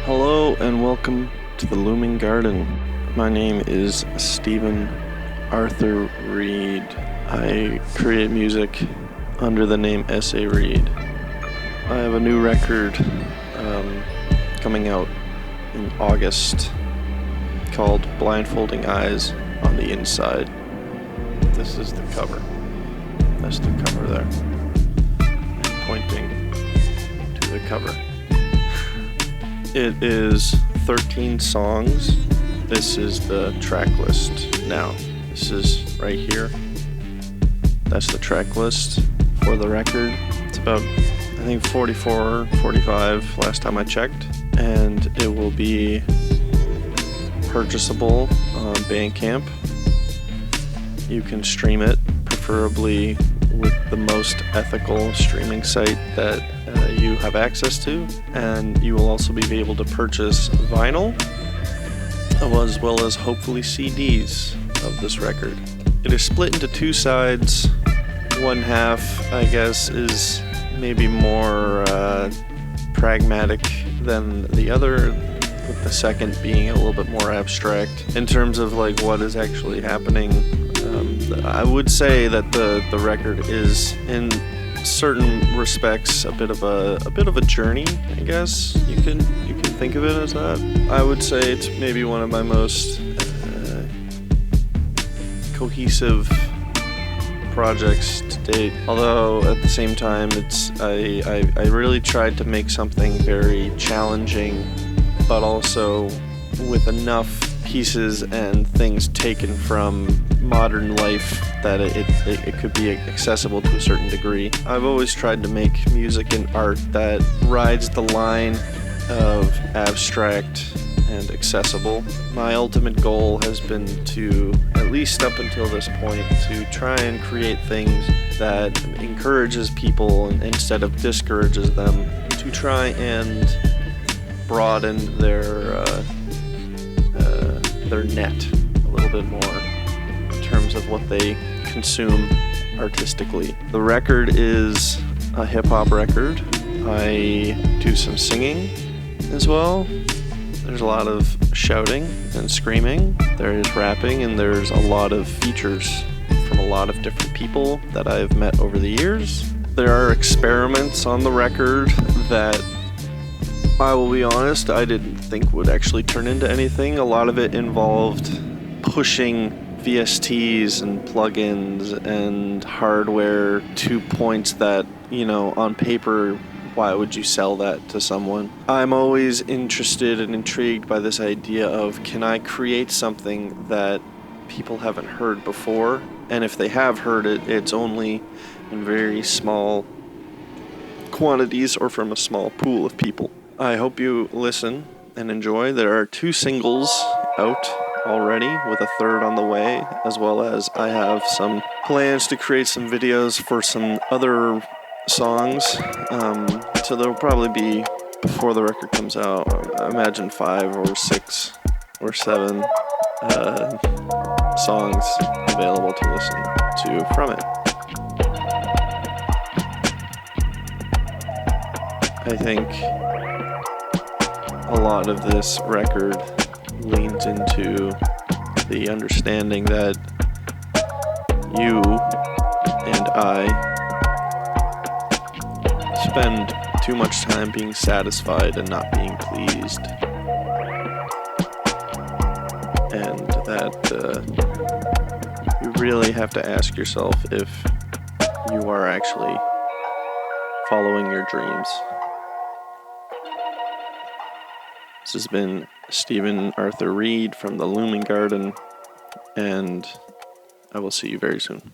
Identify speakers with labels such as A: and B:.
A: Hello and welcome to the Looming Garden. My name is Stephen Arthur Reed. I create music under the name S.A. Reed. I have a new record coming out in August called Blindfolding Eyes on the Inside. This is the cover. That's the cover there. I'm pointing to the cover. It is 13 songs. This is the track list now. This is right here. That's the track list for the record. It's about, I think, 44, 45 last time I checked. And it will be purchasable on Bandcamp. You can stream it, preferably with the most ethical streaming site that you have access to, and you will also be able to purchase vinyl as well as hopefully CDs of this record. It is split into two sides. One half, I guess, is maybe more pragmatic than the other, with the second being a little bit more abstract in terms of like what is actually happening. I would say that the record is, in certain respects, a bit of a journey. I guess you can think of it as that. I would say it's maybe one of my most cohesive projects to date. Although at the same time, I really tried to make something very challenging, but also with enough pieces and things taken from modern life that it could be accessible to a certain degree. I've always tried to make music and art that rides the line of abstract and accessible. My ultimate goal has been to, at least up until this point, to try and create things that encourages people instead of discourages them, to try and broaden their net a little bit more in terms of what they consume artistically. The record is a hip-hop record. I do some singing as well. There's a lot of shouting and screaming. There is rapping, and there's a lot of features from a lot of different people that I've met over the years. There are experiments on the record that, I will be honest, I didn't think would actually turn into anything. A lot of it involved pushing VSTs and plugins and hardware to points that, on paper, why would you sell that to someone? I'm always interested and intrigued by this idea of, can I create something that people haven't heard before? And if they have heard it, it's only in very small quantities or from a small pool of people. I hope you listen and enjoy. There are 2 singles out already, with a third on the way, as well as I have some plans to create some videos for some other songs. So there'll probably be, before the record comes out, I imagine 5 or 6 or 7 songs available to listen to from it. I think a lot of this record leans into the understanding that you and I spend too much time being satisfied and not being pleased, and that you really have to ask yourself if you are actually following your dreams. This has been Stephen Arthur Reed from the Looming Garden, and I will see you very soon.